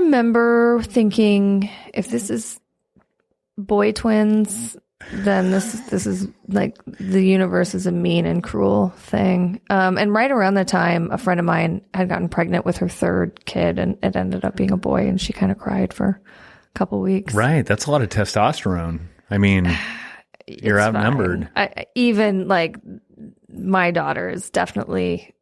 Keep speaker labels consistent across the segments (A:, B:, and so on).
A: remember thinking, if this is boy twins, then this is like the universe is a mean and cruel thing. And right around the time, a friend of mine had gotten pregnant with her third kid, and it ended up being a boy, and she kind of cried for a couple weeks.
B: Right. That's a lot of testosterone. I mean, you're outnumbered.
A: Even like my daughter is definitely,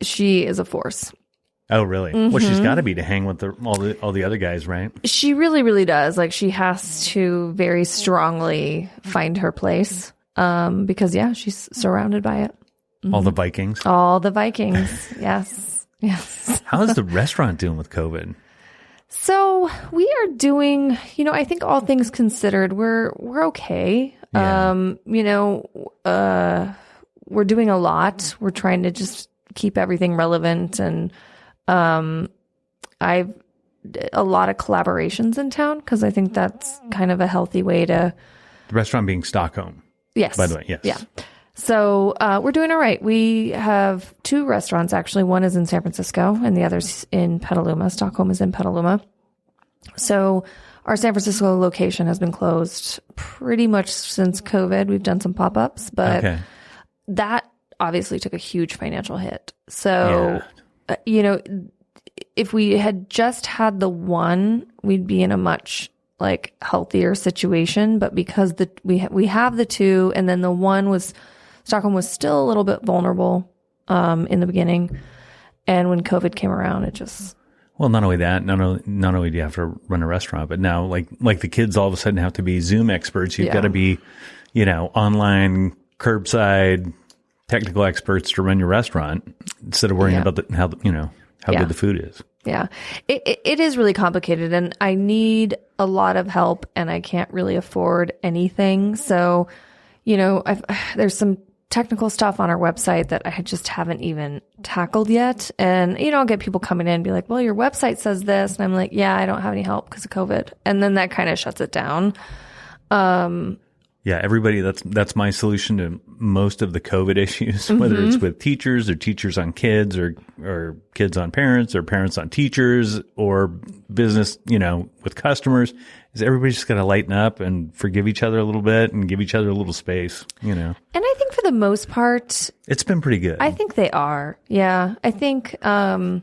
A: she is a force.
B: Oh, really? Mm-hmm. Well, she's got to be to hang with all the other guys, right?
A: She really, really does. Like, she has to very strongly find her place, because she's surrounded by it. Mm-hmm.
B: All the Vikings.
A: All the Vikings. Yes. Yes.
B: How is the restaurant doing with COVID?
A: So we are doing, I think all things considered, we're okay.
B: Yeah.
A: We're doing a lot. We're trying to just keep everything relevant, and I've a lot of collaborations in town, because I think that's kind of a healthy way to.
B: The restaurant being Stockholm.
A: Yes.
B: By the way, yes.
A: Yeah. So we're doing all right. We have 2 restaurants, actually. One is in San Francisco and the other's in Petaluma. Stockholm is in Petaluma. So our San Francisco location has been closed pretty much since COVID. We've done some pop-ups, but that obviously took a huge financial hit. So, if we had just had the one, we'd be in a much like healthier situation. But because we have the 2, and then the one Stockholm was still a little bit vulnerable in the beginning, and when COVID came around, it just.
B: Well, not only that, not only do you have to run a restaurant, but now like the kids all of a sudden have to be Zoom experts. You've got to be, online, curbside, technical experts to run your restaurant instead of worrying about how good the food is.
A: Yeah, it is really complicated, and I need a lot of help, and I can't really afford anything. So, there's some technical stuff on our website that I just haven't even tackled yet. And, I'll get people coming in and be like, well, your website says this. And I'm like, yeah, I don't have any help because of COVID. And then that kind of shuts it down.
B: Yeah, everybody, that's my solution to most of the COVID issues, whether it's with teachers or teachers on kids or kids on parents or parents on teachers or business, with customers, is everybody's just got to lighten up and forgive each other a little bit and give each other a little space, And
A: I think for the most part,
B: it's been pretty good.
A: I think they are. Yeah. I think, I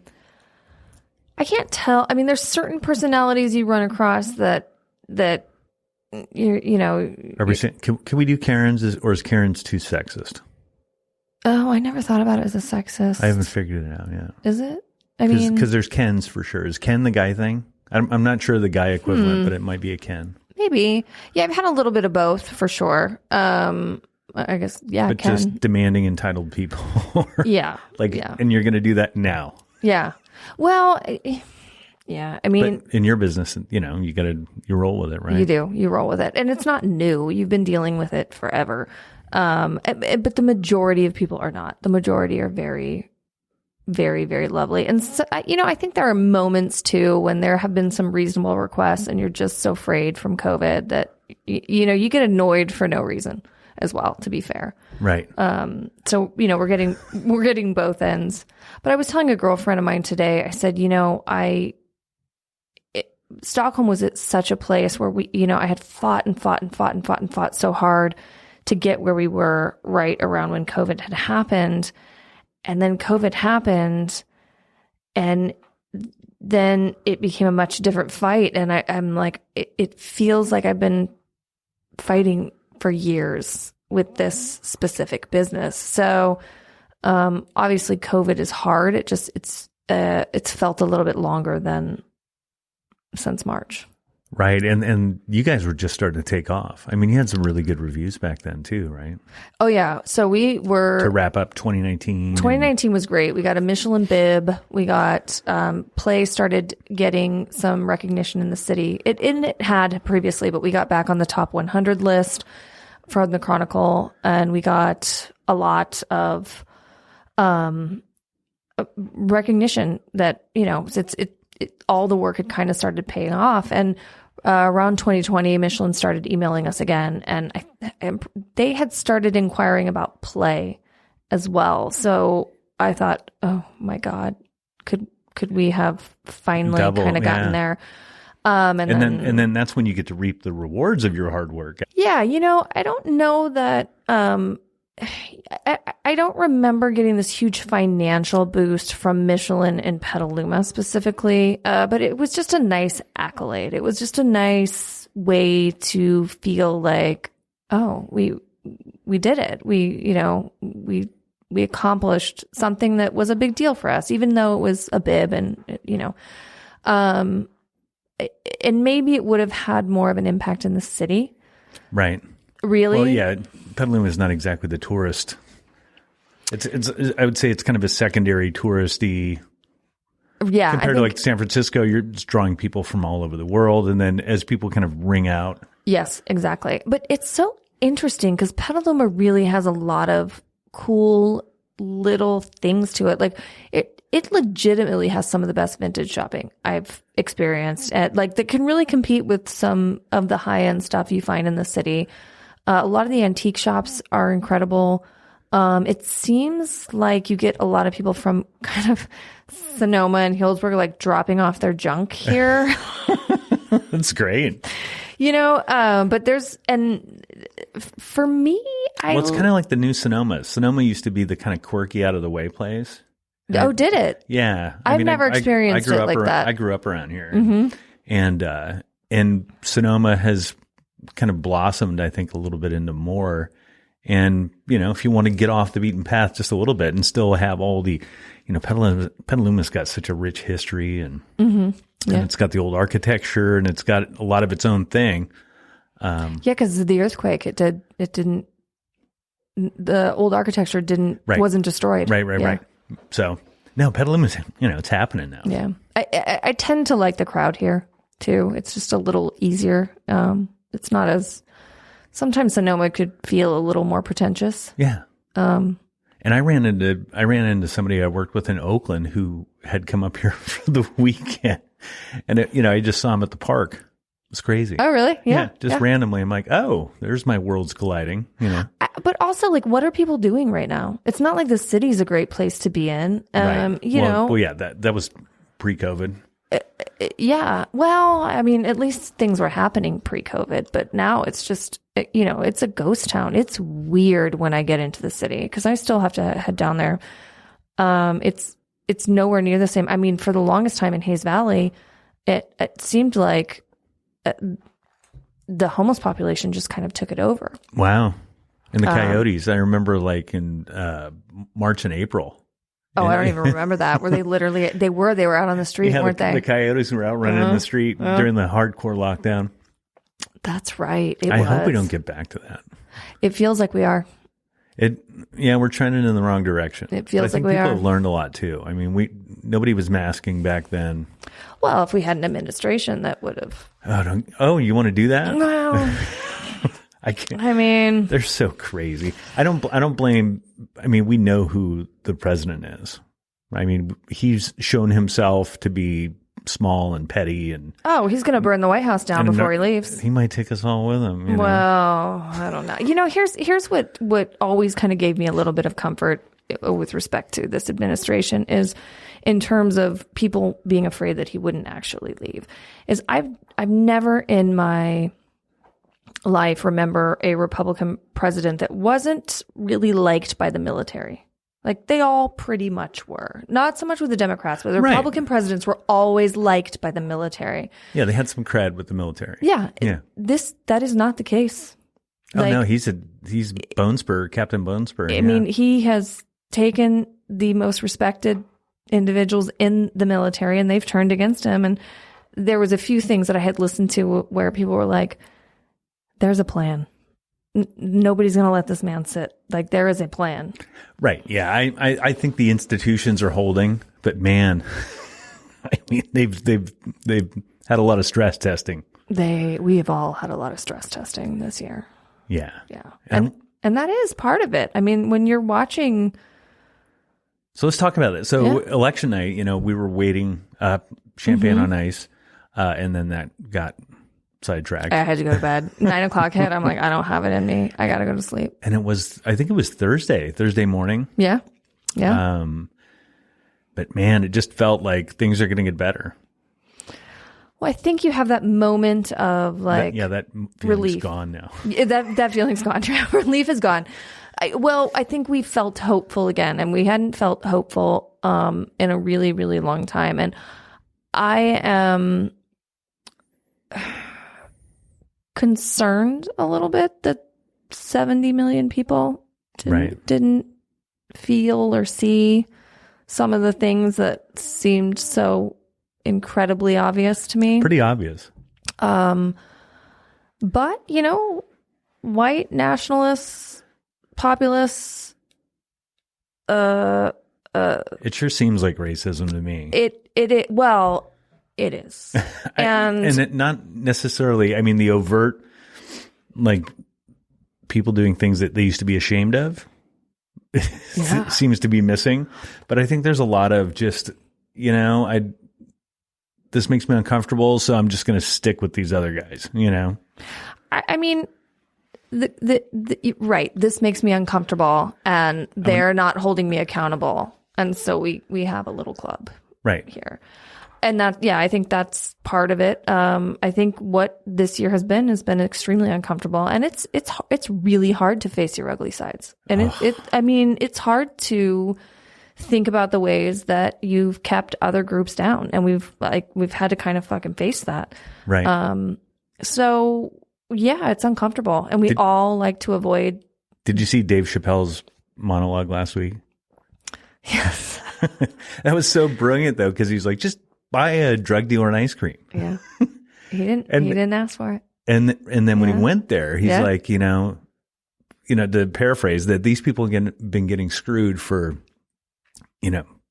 A: can't tell. I mean, there's certain personalities you run across that, Are
B: we saying, can we do Karen's, or is Karen's too sexist?
A: Oh, I never thought about it as a sexist.
B: I haven't figured it out yet.
A: Is it? I mean,
B: because there's Ken's for sure. Is Ken the guy thing? I'm not sure the guy equivalent, but it might be a Ken.
A: Maybe. Yeah, I've had a little bit of both for sure. I guess, yeah,
B: but
A: Ken.
B: Just demanding entitled people.
A: Yeah.
B: And you're going to do that now.
A: Yeah. Well, yeah. I mean,
B: but in your business, you roll with it, right?
A: You do. You roll with it. And it's not new. You've been dealing with it forever. But the majority of people are not. The majority are very, very, very lovely. And so, I think there are moments too when there have been some reasonable requests and you're just so frayed from COVID that, you get annoyed for no reason as well, to be fair.
B: Right.
A: So, we're getting both ends. But I was telling a girlfriend of mine today, I said, Stockholm was at such a place where I had fought so hard to get where we were right around when COVID had happened. And then COVID happened, and then it became a much different fight. And I'm like, it feels like I've been fighting for years with this specific business. So, obviously COVID is hard. It's felt a little bit longer than since March.
B: Right. And you guys were just starting to take off. I mean, you had some really good reviews back then too, right?
A: Oh yeah. So we were
B: to wrap up 2019.
A: 2019 was great. We got a Michelin bib. We got, Play started getting some recognition in the city. It had previously, but we got back on the top 100 list from the Chronicle, and we got a lot of, recognition that, all the work had kind of started paying off. And around 2020, Michelin started emailing us again, and they had started inquiring about Play as well. So I thought, oh my God, could could we have finally kind of gotten there? And
B: then that's when you get to reap the rewards of your hard work.
A: Yeah. I don't know that, I don't remember getting this huge financial boost from Michelin in Petaluma specifically, but it was just a nice accolade. It was just a nice way to feel like, oh, we did it. We accomplished something that was a big deal for us, even though it was a bib and, and maybe it would have had more of an impact in the city.
B: Right.
A: Really?
B: Well, yeah, Petaluma is not exactly the tourist. It's I would say it's kind of a secondary touristy.
A: Yeah.
B: Compared to like San Francisco, you're just drawing people from all over the world. And then as people kind of ring out.
A: Yes, exactly. But it's so interesting because Petaluma really has a lot of cool little things to it. Like it legitimately has some of the best vintage shopping I've experienced, and like that can really compete with some of the high end stuff you find in the city. A lot of the antique shops are incredible. It seems like you get a lot of people from kind of Sonoma and Healdsburg like dropping off their junk here.
B: That's great.
A: But for me,
B: it's kind of like the new Sonoma. Sonoma used to be the kind of quirky, out of the way place.
A: Oh, did it?
B: Yeah.
A: I've never experienced it like that.
B: I grew up around here. Mm-hmm. And Sonoma has kind of blossomed, I think, a little bit into more. And, if you want to get off the beaten path just a little bit and still have all the, Petaluma's got such a rich history and it's got the old architecture and it's got a lot of its own thing.
A: Because of the earthquake, the old architecture wasn't destroyed.
B: Right. So, no, Petaluma's, it's happening now.
A: Yeah. I tend to like the crowd here too. It's just a little easier. It's not as, sometimes Sonoma could feel a little more pretentious.
B: Yeah. And I ran into somebody I worked with in Oakland who had come up here for the weekend, and I just saw him at the park. It's crazy.
A: Oh, really? Yeah.
B: Randomly. I'm like, oh, there's my worlds colliding,
A: But also, like, what are people doing right now? It's not like the city's a great place to be in.
B: Right. Well, yeah, that was pre-COVID.
A: Yeah. Well, I mean, at least things were happening pre-COVID, but now it's just, it's a ghost town. It's weird when I get into the city because I still have to head down there. It's nowhere near the same. I mean, for the longest time in Hayes Valley, it seemed like the homeless population just kind of took it over.
B: Wow. And the coyotes, I remember like in March and April.
A: Oh, I don't even remember that. Were they literally, they were out on the street, weren't they?
B: The coyotes were out running in the street during the hardcore lockdown.
A: That's right.
B: I hope we don't get back to that.
A: It feels like we are.
B: We're trending in the wrong direction.
A: It feels like we are.
B: People have learned a lot too. I mean, nobody was masking back then.
A: Well, if we had an administration that would have.
B: You want to do that?
A: Well,
B: I can't.
A: I mean,
B: they're so crazy. I don't blame. I mean, we know who the president is. I mean, he's shown himself to be small and petty and.
A: Oh, he's going to burn the White House down before he leaves.
B: He might take us all with him.
A: Well, I don't know. Here's what always kind of gave me a little bit of comfort with respect to this administration is in terms of people being afraid that he wouldn't actually leave. Is I've never in my life remember a Republican president that wasn't really liked by the military. Like they all pretty much were. Not so much with the Democrats, but the Republican presidents were always liked by the military.
B: Yeah, they had some cred with the military.
A: Yeah. That is not the case.
B: Oh no, he's Bonespur, Captain Bonespur.
A: I mean, he has taken the most respected individuals in the military and they've turned against him. And there was a few things that I had listened to where people were like, there's a plan. Nobody's going to let this man sit. Like there is a plan.
B: Right. Yeah. I think the institutions are holding, but man, I mean, they've had a lot of stress testing.
A: We have all had a lot of stress testing this year.
B: Yeah.
A: Yeah. And that is part of it. I mean, when you're watching.
B: So let's talk about it. So election night, we were waiting champagne on ice. And then that got sidetracked.
A: I had to go to bed. 9:00 hit. I'm like, I don't have it in me. I got to go to sleep.
B: And I think it was Thursday morning.
A: Yeah. Yeah.
B: But man, it just felt like things are going to get better.
A: Well, I think you have that moment of like,
B: that feeling's
A: relief.
B: Gone now.
A: That feeling's gone. Relief is gone. I think we felt hopeful again, and we hadn't felt hopeful in a really, really long time. And I am concerned a little bit that 70 million people didn't feel or see some of the things that seemed so incredibly obvious to me.
B: Pretty obvious.
A: But, white nationalists, populists,
B: it sure seems like racism to me.
A: It is. And
B: it not necessarily, I mean, the overt, like people doing things that they used to be ashamed of seems to be missing. But I think there's a lot of just, this makes me uncomfortable, so I'm just going to stick with these other guys,
A: I mean, right. This makes me uncomfortable, and they're not holding me accountable. And so we have a little club here. And I think that's part of it. I think what this year has been extremely uncomfortable, and it's really hard to face your ugly sides. And it's hard to think about the ways that you've kept other groups down, and we've had to kind of fucking face that.
B: Right.
A: So yeah, it's uncomfortable, and we all like to avoid.
B: Did you see Dave Chappelle's monologue last week?
A: Yes.
B: That was so brilliant though, because he's like, just buy a drug dealer an ice cream.
A: Yeah. He didn't ask for it.
B: And then when he went there, he's like, to paraphrase, that these people have been getting screwed for,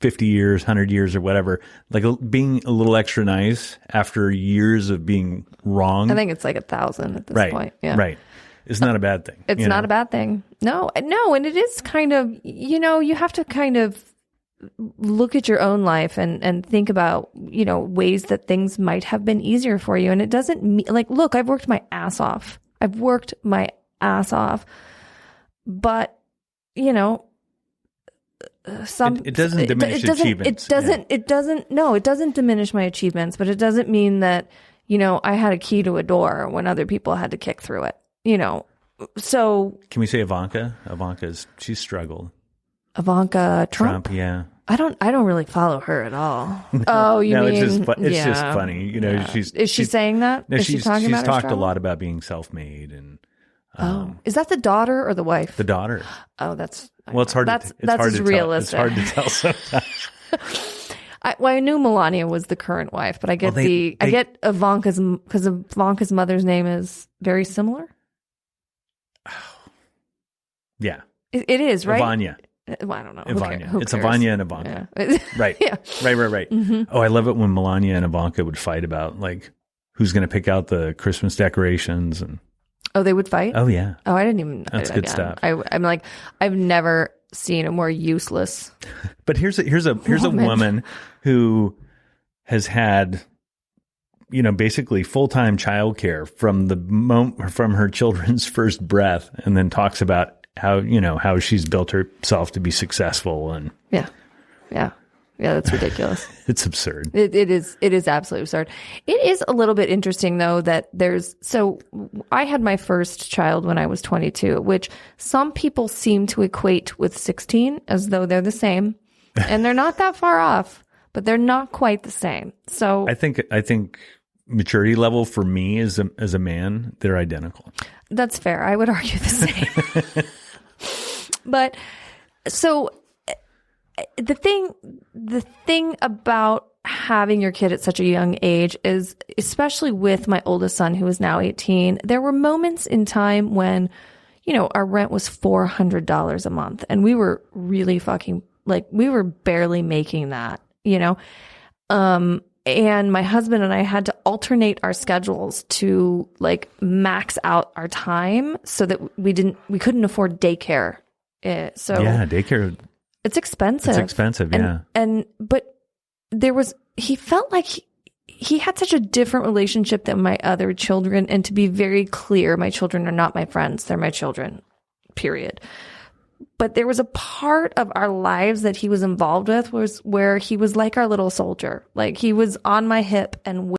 B: 50 years, 100 years or whatever, like being a little extra nice after years of being wrong.
A: I think it's like 1,000 at this point. Yeah.
B: Right. It's not a bad thing.
A: It's not a bad thing. No. And it is kind of, you have to kind of look at your own life and think about, ways that things might have been easier for you. And it doesn't mean, like, look, I've worked my ass off. But,
B: it doesn't diminish achievements.
A: It doesn't diminish my achievements, but it doesn't mean that, I had a key to a door when other people had to kick through it, So
B: can we say Ivanka? She's struggled.
A: Ivanka Trump?
B: Yeah.
A: I don't really follow her at all. Oh, you mean?
B: It's just funny.
A: Is she saying that?
B: No,
A: is she talking about
B: she's talked a lot about being self-made and.
A: Is that the daughter or the wife?
B: The daughter.
A: Oh, that's.
B: Well, it's hard.
A: That's
B: hard to
A: realistic.
B: Tell. It's hard to tell sometimes.
A: I knew Melania was the current wife, but I get I get Ivanka's, because Ivanka's mother's name is very similar.
B: Yeah.
A: It is, right?
B: Ivania.
A: Well, I don't know.
B: Ivania. It's Ivania and Ivanka.
A: Yeah.
B: Right.
A: Yeah.
B: Right. Mm-hmm. Oh, I love it when Melania and Ivanka would fight about like who's going to pick out the Christmas decorations and.
A: Oh, they would fight?
B: Oh, yeah.
A: Oh, I didn't even.
B: That's good stuff.
A: I'm like, I've never seen a more useless.
B: But here's a woman who has had, basically full-time childcare from her children's first breath, and then talks about how she's built herself to be successful and
A: yeah, that's ridiculous.
B: It's absurd.
A: It is absolutely absurd. It is a little bit interesting though that so I had my first child when I was 22, which some people seem to equate with 16 as though they're the same, and they're not that far off, but they're not quite the same. So I
B: think maturity level for me as a man, they're identical.
A: That's fair. I would argue the same. But so the thing about having your kid at such a young age is, especially with my oldest son, who is now 18, there were moments in time when, our rent was $400 a month, and we were really fucking, like, we were barely making that, and my husband and I had to alternate our schedules to like max out our time so that we couldn't afford daycare. So
B: yeah, daycare.
A: It's expensive.
B: It's expensive, yeah.
A: But he felt like he had such a different relationship than my other children. And to be very clear, my children are not my friends. They're my children, period. But there was a part of our lives that he was involved with was where he was like our little soldier. Like he was on my hip and